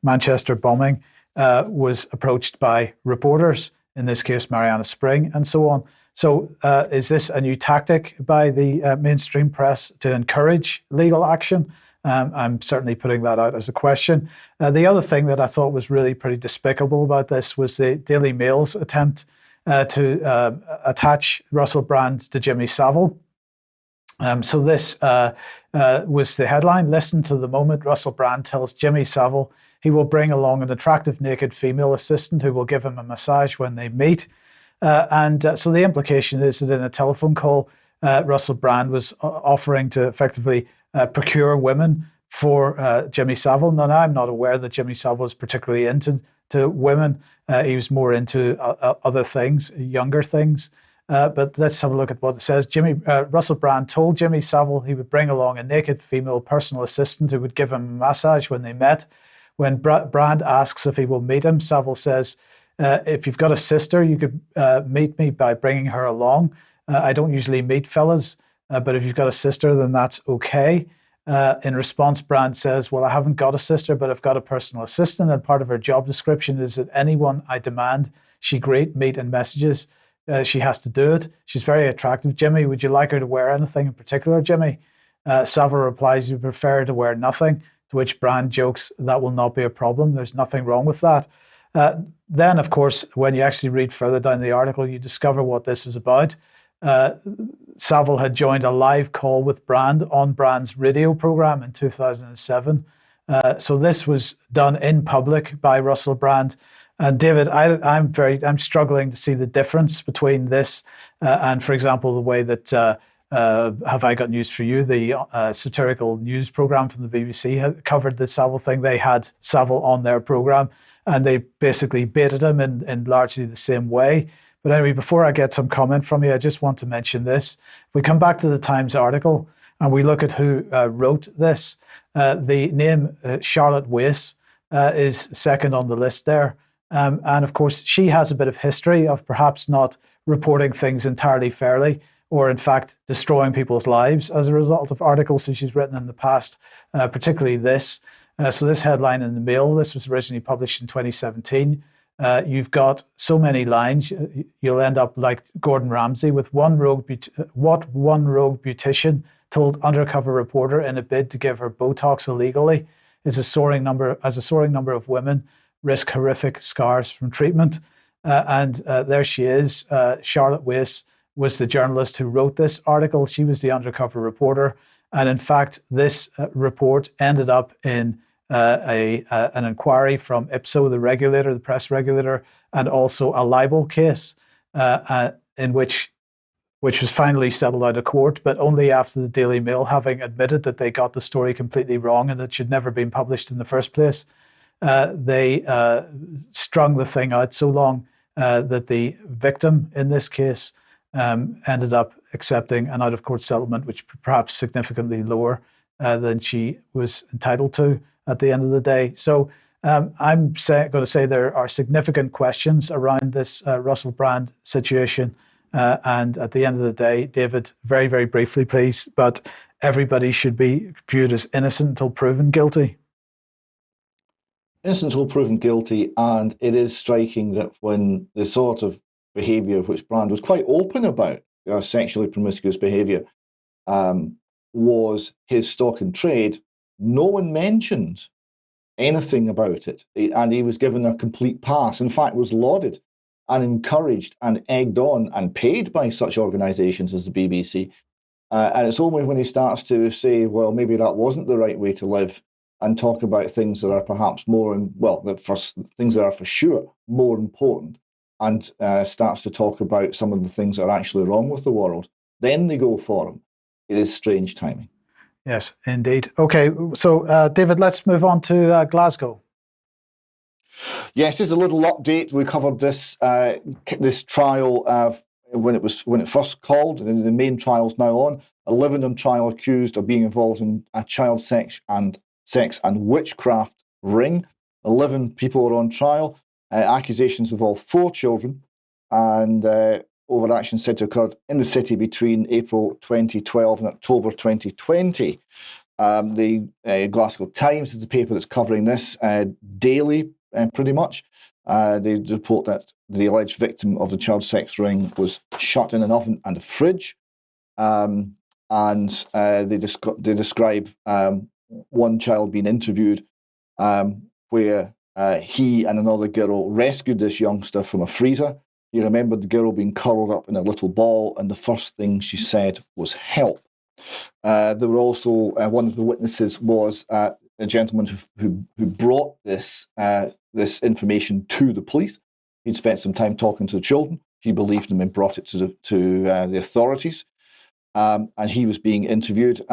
S1: Manchester bombing was approached by reporters, in this case, Mariana Spring, and so on. So is this a new tactic by the mainstream press to encourage legal action? I'm certainly putting that out as a question. The other thing that I thought was really pretty despicable about this was the Daily Mail's attempt to attach Russell Brand to Jimmy Savile. So this was the headline. Listen to the moment Russell Brand tells Jimmy Savile he will bring along an attractive naked female assistant who will give him a massage when they meet. So the implication is that in a telephone call, Russell Brand was offering to effectively procure women for Jimmy Savile. Now, I'm not aware that Jimmy Savile was particularly into women. He was more into other things, younger things. But let's have a look at what it says. Russell Brand told Jimmy Savile he would bring along a naked female personal assistant who would give him a massage when they met. When Brand asks if he will meet him, Savile says, if you've got a sister, you could meet me by bringing her along. I don't usually meet fellas, but if you've got a sister, then that's okay. In response, Brand says, well, I haven't got a sister, but I've got a personal assistant, and part of her job description is that anyone I demand she greet, meet, and messages, she has to do it. She's very attractive. Jimmy, would you like her to wear anything in particular, Jimmy? Savile replies, you prefer to wear nothing, to which Brand jokes, that will not be a problem. There's nothing wrong with that. Then, of course, when you actually read further down the article, you discover what this was about. Savile had joined a live call with Brand on Brand's radio program in 2007. So this was done in public by Russell Brand. And David, I'm struggling to see the difference between this and, for example, the way that Have I Got News for You, the satirical news program from the BBC, had covered the Savile thing. They had Savile on their program, and they basically baited him in largely the same way. But anyway, before I get some comment from you, I just want to mention this. If we come back to the Times article and we look at who wrote this, the name Charlotte Wace is second on the list there. And of course, she has a bit of history of perhaps not reporting things entirely fairly, or in fact, destroying people's lives as a result of articles that she's written in the past, particularly this. So this headline in the Mail, this was originally published in 2017. You've got so many lines, you'll end up like Gordon Ramsay with one rogue beautician told undercover reporter in a bid to give her Botox illegally as a soaring number of women risk horrific scars from treatment. And there she is. Charlotte Wace was the journalist who wrote this article. She was the undercover reporter. And in fact, this report ended up in an inquiry from IPSO, the regulator, the press regulator, and also a libel case in which was finally settled out of court, but only after the Daily Mail having admitted that they got the story completely wrong and it should never been published in the first place. They strung the thing out so long that the victim in this case ended up accepting an out-of-court settlement, which perhaps significantly lower than she was entitled to at the end of the day. So I'm going to say there are significant questions around this Russell Brand situation. And at the end of the day, David, very, very briefly, please, but everybody should be viewed as innocent until proven guilty.
S2: Innocent until proven guilty, and it is striking that when the sort of behaviour which Brand was quite open about, sexually promiscuous behaviour, was his stock in trade, no one mentioned anything about it, and he was given a complete pass. In fact, was lauded and encouraged and egged on and paid by such organisations as the BBC. And it's only when he starts to say, well, maybe that wasn't the right way to live, and talk about things that are perhaps things that are for sure more important, and starts to talk about some of the things that are actually wrong with the world, then they go for him. It is strange timing.
S1: Yes, indeed. Okay, so David, let's move on to Glasgow.
S2: Yes, just a little update. We covered this trial when it first called, and the main trial's now on. 11 on trial accused of being involved in a child sex and witchcraft ring. 11 people are on trial. Accusations involve 4 children, and overaction said to have occurred in the city between April 2012 and October 2020. The Glasgow Times is the paper that's covering this daily, pretty much. They report that the alleged victim of the child sex ring was shut in an oven and a fridge. And they describe one child being interviewed where he and another girl rescued this youngster from a freezer. He remembered the girl being curled up in a little ball, and the first thing she said was help. There were also, one of the witnesses was a gentleman who brought this information to the police. He'd spent some time talking to the children. He believed them and brought it to the authorities. And he was being interviewed,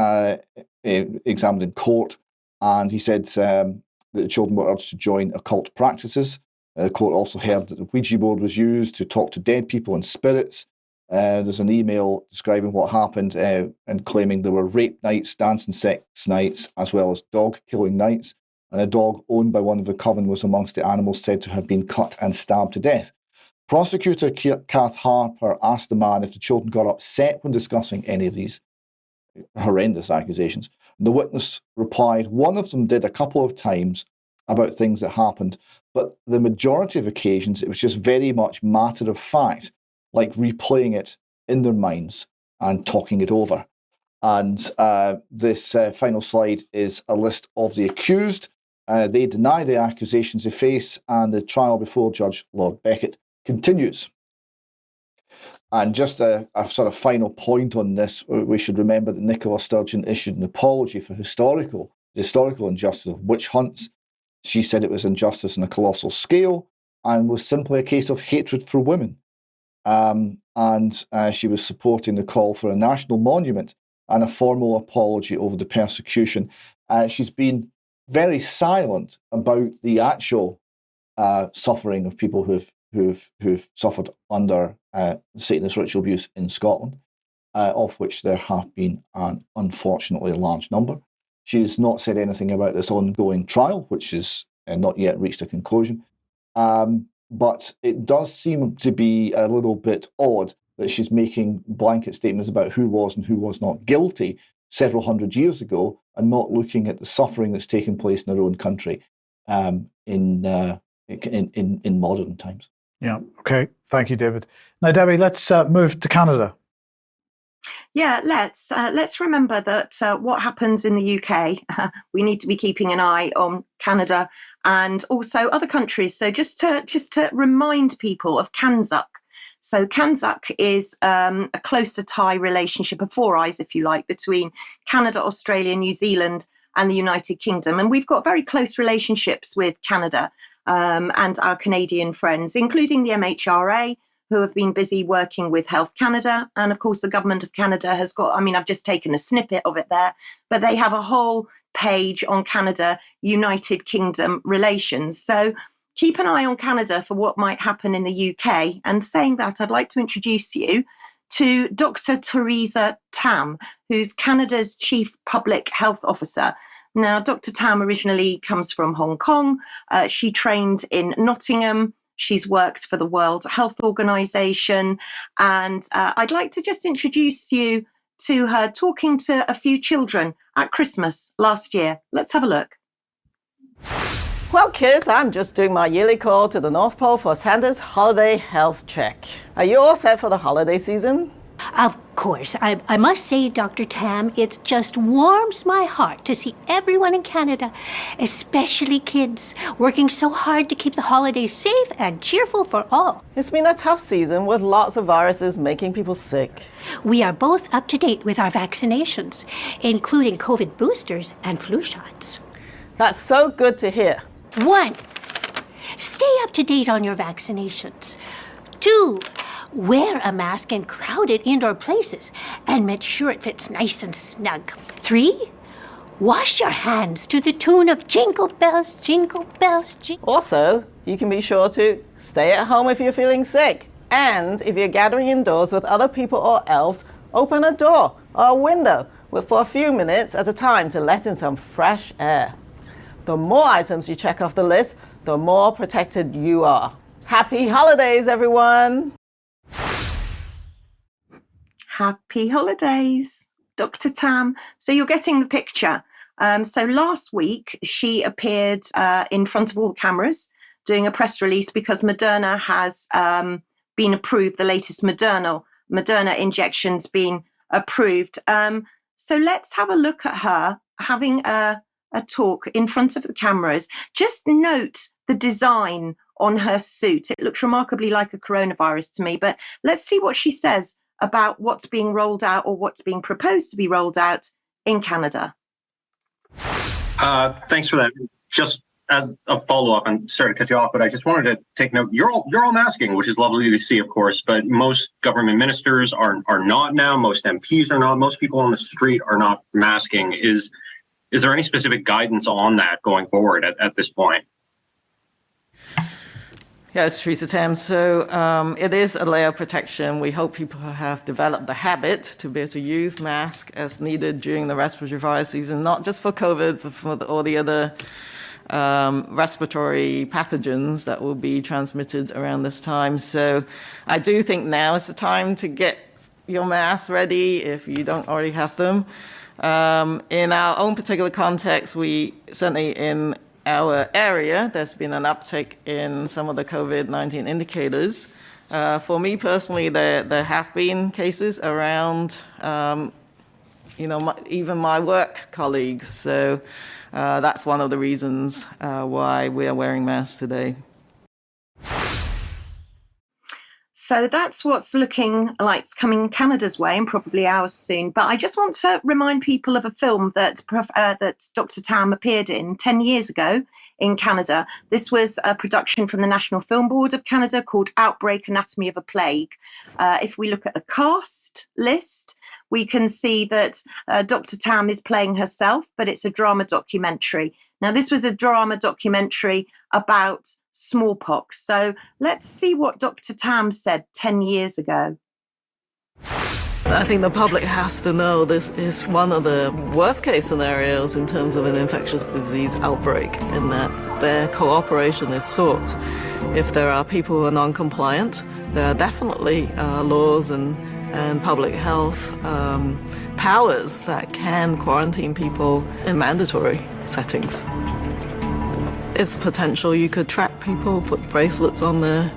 S2: examined in court, and he said that the children were urged to join occult practices. The court also heard that the Ouija board was used to talk to dead people and spirits. There's an email describing what happened and claiming there were rape nights, dance and sex nights, as well as dog killing nights. And a dog owned by one of the coven was amongst the animals said to have been cut and stabbed to death. Prosecutor Kath Harper asked the man if the children got upset when discussing any of these horrendous accusations. The witness replied, one of them did a couple of times about things that happened, but the majority of occasions it was just very much matter of fact, like replaying it in their minds and talking it over. And this final slide is a list of the accused. They deny the accusations they face, and the trial before Judge Lord Beckett continues. And just a sort of final point on this, we should remember that Nicola Sturgeon issued an apology for the historical injustice of witch hunts. She said it was injustice on a colossal scale and was simply a case of hatred for women. And she was supporting the call for a national monument and a formal apology over the persecution. She's been very silent about the actual suffering of people who've suffered under Satanist ritual abuse in Scotland, of which there have been an unfortunately large number. She's not said anything about this ongoing trial, which is not yet reached a conclusion. But it does seem to be a little bit odd that she's making blanket statements about who was and who was not guilty several hundred years ago and not looking at the suffering that's taken place in her own country in modern times.
S1: Yeah. Okay. Thank you, David. Now, Debbie, let's move to Canada.
S3: Yeah, let's remember that what happens in the UK, we need to be keeping an eye on Canada and also other countries. So just to remind people of CANZUK. So CANZUK is a closer tie relationship, of four eyes, if you like, between Canada, Australia, New Zealand, and the United Kingdom. And we've got very close relationships with Canada and our Canadian friends, including the MHRA, who have been busy working with Health Canada. And of course, the government of Canada has got, I've just taken a snippet of it there, but they have a whole page on Canada, United Kingdom relations. So keep an eye on Canada for what might happen in the UK. And saying that, I'd like to introduce you to Dr. Theresa Tam, who's Canada's Chief Public Health Officer. Now, Dr. Tam originally comes from Hong Kong. She trained in Nottingham. She's worked for the World Health Organization. And I'd like to just introduce you to her talking to a few children at Christmas last year. Let's have a look.
S5: Well, kids, I'm just doing my yearly call to the North Pole for Santa's holiday health check. Are you all set for the holiday season?
S6: Of course. I must say, Dr. Tam, it just warms my heart to see everyone in Canada, especially kids, working so hard to keep the holidays safe and cheerful for all.
S5: It's been a tough season with lots of viruses making people sick.
S6: We are both up to date with our vaccinations, including COVID boosters and flu shots.
S5: That's so good to hear.
S6: 1, stay up to date on your vaccinations. 2, wear a mask in crowded indoor places and make sure it fits nice and snug. 3, wash your hands to the tune of Jingle Bells, Jingle Bells, Jingle.
S5: Also, you can be sure to stay at home if you're feeling sick. And if you're gathering indoors with other people or elves, open a door or a window for a few minutes at a time to let in some fresh air. The more items you check off the list, the more protected you are. Happy holidays, everyone!
S3: Happy holidays, Dr. Tam. So you're getting the picture. So last week, she appeared in front of all the cameras doing a press release because Moderna has been approved, the latest Moderna injection's been approved. So let's have a look at her having a talk in front of the cameras. Just note the design on her suit. It looks remarkably like a coronavirus to me, but let's see what she says about what's being rolled out or what's being proposed to be rolled out in Canada.
S7: Thanks for that. Just as a follow-up, I'm sorry to cut you off, but I just wanted to take note. You're all masking, which is lovely to see, of course, but most government ministers are not now. Most MPs are not. Most people on the street are not masking. Is there any specific guidance on that going forward at this point?
S5: Yes, Teresa Tam. So it is a layer of protection. We hope people have developed the habit to be able to use masks as needed during the respiratory virus season, not just for COVID, but for all the other respiratory pathogens that will be transmitted around this time. So I do think now is the time to get your masks ready if you don't already have them. In our own particular context, we certainly in our area, there's been an uptick in some of the COVID-19 indicators. For me personally, there have been cases around, even my work colleagues. So that's one of the reasons why we are wearing masks today.
S3: So that's what's looking like it's coming Canada's way and probably ours soon. But I just want to remind people of a film that Dr. Tam appeared in 10 years ago in Canada. This was a production from the National Film Board of Canada called Outbreak: Anatomy of a Plague. If we look at the cast list, we can see that Dr. Tam is playing herself, but it's a drama documentary. Now, this was a drama documentary about smallpox. So let's see what Dr. Tam said 10 years ago.
S5: I think the public has to know this is one of the worst case scenarios in terms of an infectious disease outbreak, in that their cooperation is sought. If there are people who are non-compliant, there are definitely laws and public health powers that can quarantine people in mandatory settings. It's potential you could track people, put bracelets on their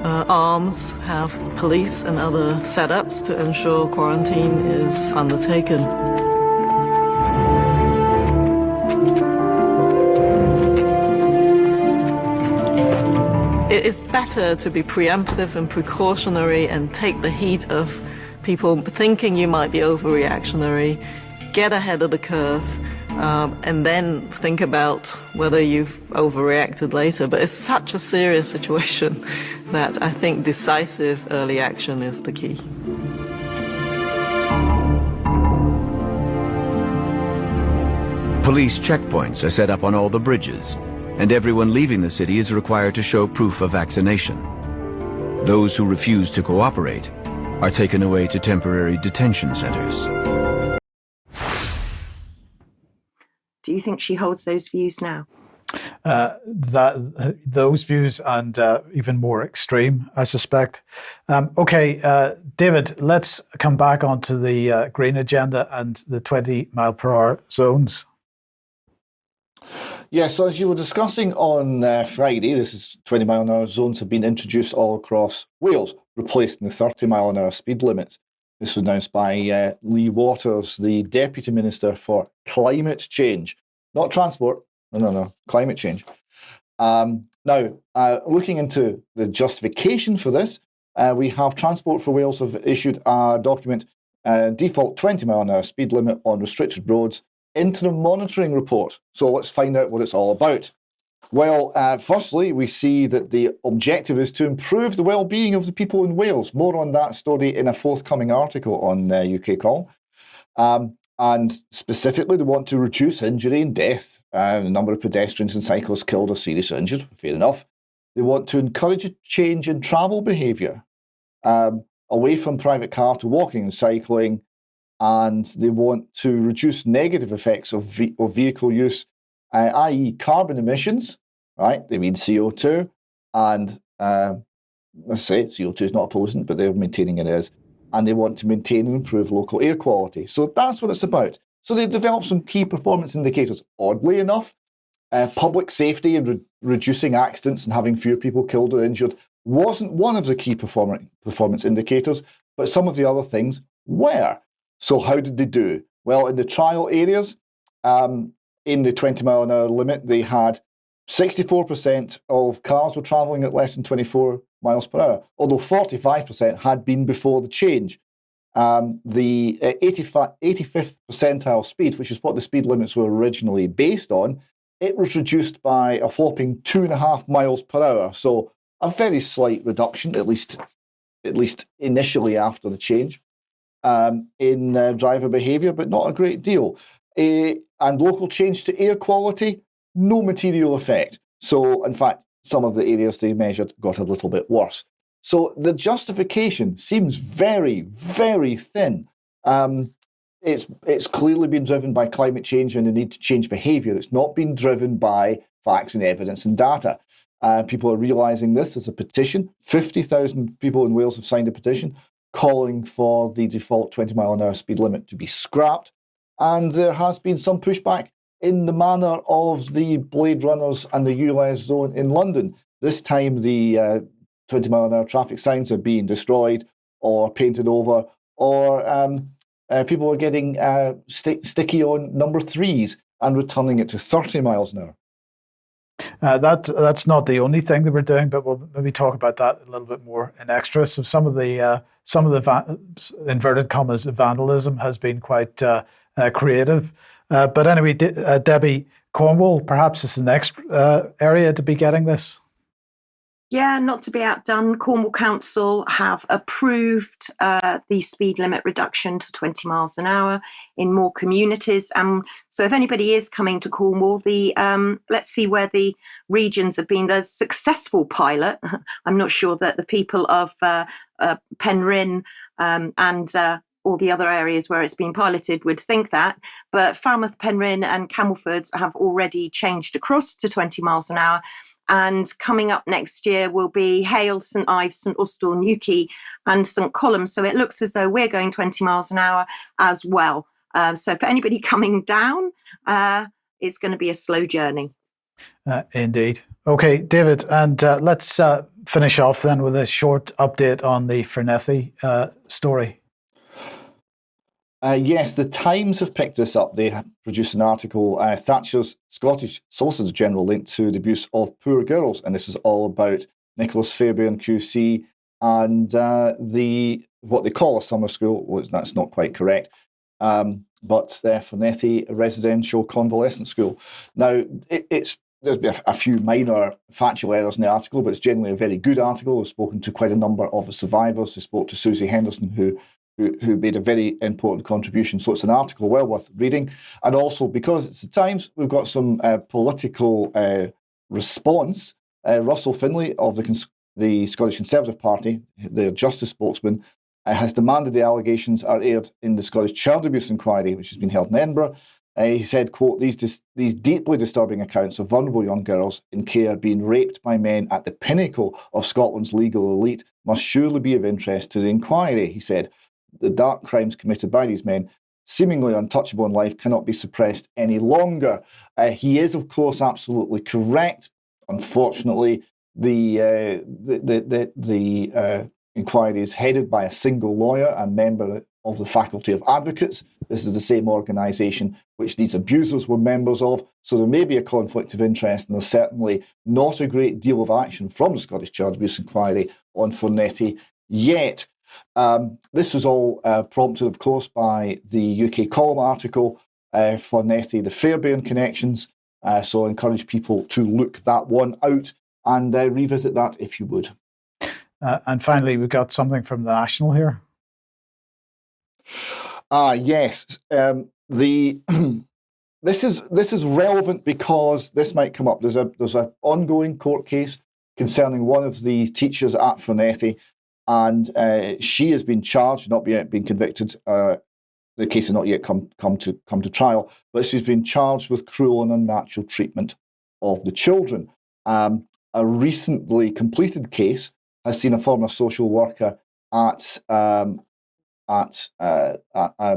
S5: arms, have police and other setups to ensure quarantine is undertaken. It is better to be preemptive and precautionary and take the heat of people thinking you might be overreactionary, get ahead of the curve, and then think about whether you've overreacted later. But it's such a serious situation that I think decisive early action is the key.
S8: Police checkpoints are set up on all the bridges, and everyone leaving the city is required to show proof of vaccination. Those who refuse to cooperate are taken away to temporary detention centers.
S3: Do you think she holds those views now?
S1: Those views and even more extreme, I suspect. Okay, David, let's come back onto the green agenda and the 20-mile-per-hour zones.
S2: Yeah, so as you were discussing on Friday, this is 20-mile-an-hour zones have been introduced all across Wales, replacing the 30-mile-an-hour speed limits. This was announced by Lee Waters, the Deputy Minister for Climate Change. Not transport, no, climate change. Now, looking into the justification for this, we have Transport for Wales have issued a document, default 20-mile-an-hour speed limit on restricted roads, interim monitoring report. So let's find out what it's all about. Well, firstly, we see that the objective is to improve the well-being of the people in Wales. More on that story in a forthcoming article on UK Call. And specifically, they want to reduce injury and death, the number of pedestrians and cyclists killed or seriously injured. Fair enough. They want to encourage a change in travel behaviour, away from private car to walking and cycling, and they want to reduce negative effects of vehicle use, i.e. carbon emissions, right? They mean CO2, and let's say CO2 is not a pollutant, but they're maintaining it as, and they want to maintain and improve local air quality. So that's what it's about. So they developed some key performance indicators. Oddly enough, public safety and reducing accidents and having fewer people killed or injured wasn't one of the key performance indicators, but some of the other things were. So how did they do? Well, in the trial areas, in the 20-mile-an-hour limit, they had 64% of cars were travelling at less than 24 miles per hour, although 45% had been before the change. The 85th percentile speed, which is what the speed limits were originally based on, it was reduced by a whopping 2.5 miles per hour. So a very slight reduction, at least initially after the change, in driver behaviour, but not a great deal. And local change to air quality, no material effect. So, in fact, some of the areas they measured got a little bit worse. So the justification seems very, very thin. It's clearly been driven by climate change and the need to change behaviour. It's not been driven by facts and evidence and data. People are realising this. There's a petition. 50,000 people in Wales have signed a petition calling for the default 20-mile-an-hour speed limit to be scrapped. And there has been some pushback in the manner of the Blade Runners and the ULEZ zone in London. This time the 20-mile-an-hour traffic signs are being destroyed or painted over, or people are getting sticky on number 3s and returning it to 30 miles an hour.
S1: That's not the only thing that we're doing, but we'll maybe talk about that a little bit more in extra. So some of the inverted commas vandalism has been quite creative. But anyway, Debbie, Cornwall perhaps is the next area to be getting this.
S3: Yeah, not to be outdone, Cornwall Council have approved the speed limit reduction to 20 miles an hour in more communities. So if anybody is coming to Cornwall, let's see where the regions have been. The successful pilot, I'm not sure that the people of Penryn and all the other areas where it's been piloted would think that, but Falmouth, Penryn and Camelford have already changed across to 20 miles an hour. And coming up next year will be Hale, St Ives, St Austell, Newquay and St Column. So it looks as though we're going 20 miles an hour as well. So for anybody coming down, it's going to be a slow journey.
S1: Indeed. Okay, David, and let's finish off then with a short update on the Fernethy story.
S2: Yes, the Times have picked this up. They have produced an article, Thatcher's Scottish Solicitor General linked to the abuse of poor girls. And this is all about Nicholas Fairbairn QC and what they call a summer school. Well, that's not quite correct. But Fernethy Residential Convalescent School. Now, there's been a few minor factual errors in the article, but it's generally a very good article. I've spoken to quite a number of the survivors. I spoke to Susie Henderson, who made a very important contribution. So it's an article well worth reading. And also, because it's the Times, we've got some political response. Russell Finlay of the Scottish Conservative Party, the Justice spokesman, has demanded the allegations are aired in the Scottish Child Abuse Inquiry, which has been held in Edinburgh. He said, quote, these deeply disturbing accounts of vulnerable young girls in care being raped by men at the pinnacle of Scotland's legal elite must surely be of interest to the inquiry, he said. The dark crimes committed by these men, seemingly untouchable in life, cannot be suppressed any longer. He is, of course, absolutely correct. Unfortunately, the inquiry is headed by a single lawyer and member of the Faculty of Advocates. This is the same organisation which these abusers were members of. So there may be a conflict of interest, and there's certainly not a great deal of action from the Scottish Child Abuse Inquiry on Fernethy yet. This was all prompted, of course, by the UK column article, Fernethy, the Fairbairn connections. So I encourage people to look that one out and revisit that if you would.
S1: And finally, we've got something from the National here.
S2: Yes. This is relevant because this might come up. There's an ongoing court case concerning one of the teachers at Fernethy. And she has been charged, not yet been convicted. The case has not yet come to trial, but she's been charged with cruel and unnatural treatment of the children. A recently completed case has seen a former social worker at a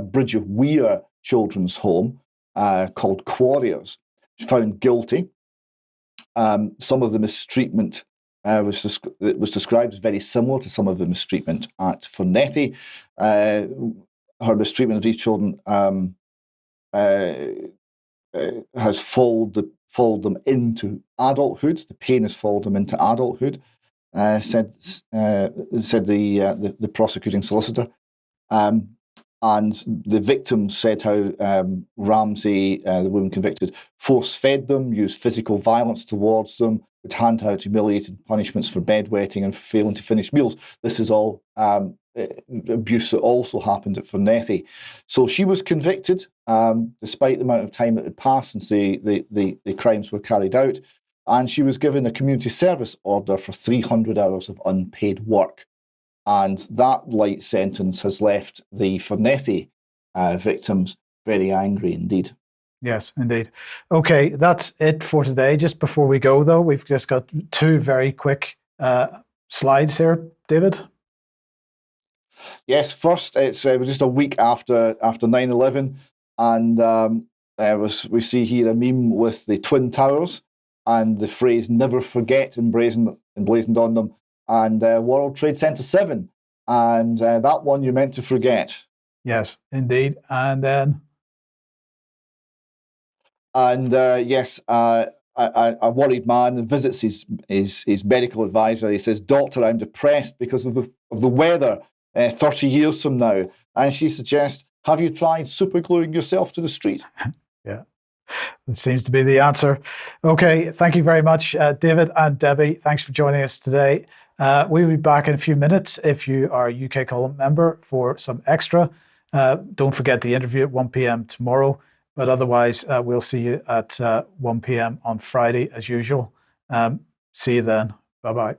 S2: Bridge of Weir children's home called Quarriers found guilty. Some of the mistreatment was described as very similar to some of the mistreatment at Fernethy. Her mistreatment of these children has followed them into adulthood. The pain has followed them into adulthood, said the prosecuting solicitor. And the victims said how Ramsey, the woman convicted, force-fed them, used physical violence towards them, would hand out humiliating punishments for bedwetting and failing to finish meals. This is all abuse that also happened at Fernethy. So she was convicted, despite the amount of time that had passed since the crimes were carried out. and she was given a community service order for 300 hours of unpaid work. And that light sentence has left the Fornethi victims very angry indeed.
S1: Yes, indeed. Okay, that's it for today. Just before we go, though, we've just got 2 very quick slides here, David.
S2: Yes, first, it's just a week after 9/11, and we see here a meme with the Twin Towers and the phrase "Never forget" emblazoned on them, and World Trade Center 7, and that one you meant to forget.
S1: Yes, indeed. And then,
S2: yes, a worried man visits his medical advisor. He says, "Doctor, I'm depressed because of the weather 30 years from now." And she suggests, "Have you tried supergluing yourself to the street?"
S1: yeah, that seems to be the answer. Okay, thank you very much, David and Debbie. Thanks for joining us today. We'll be back in a few minutes if you are a UK Column member for some extra. Don't forget the interview at 1 p.m. tomorrow. But otherwise, we'll see you at 1 p.m. on Friday as usual. See you then. Bye-bye.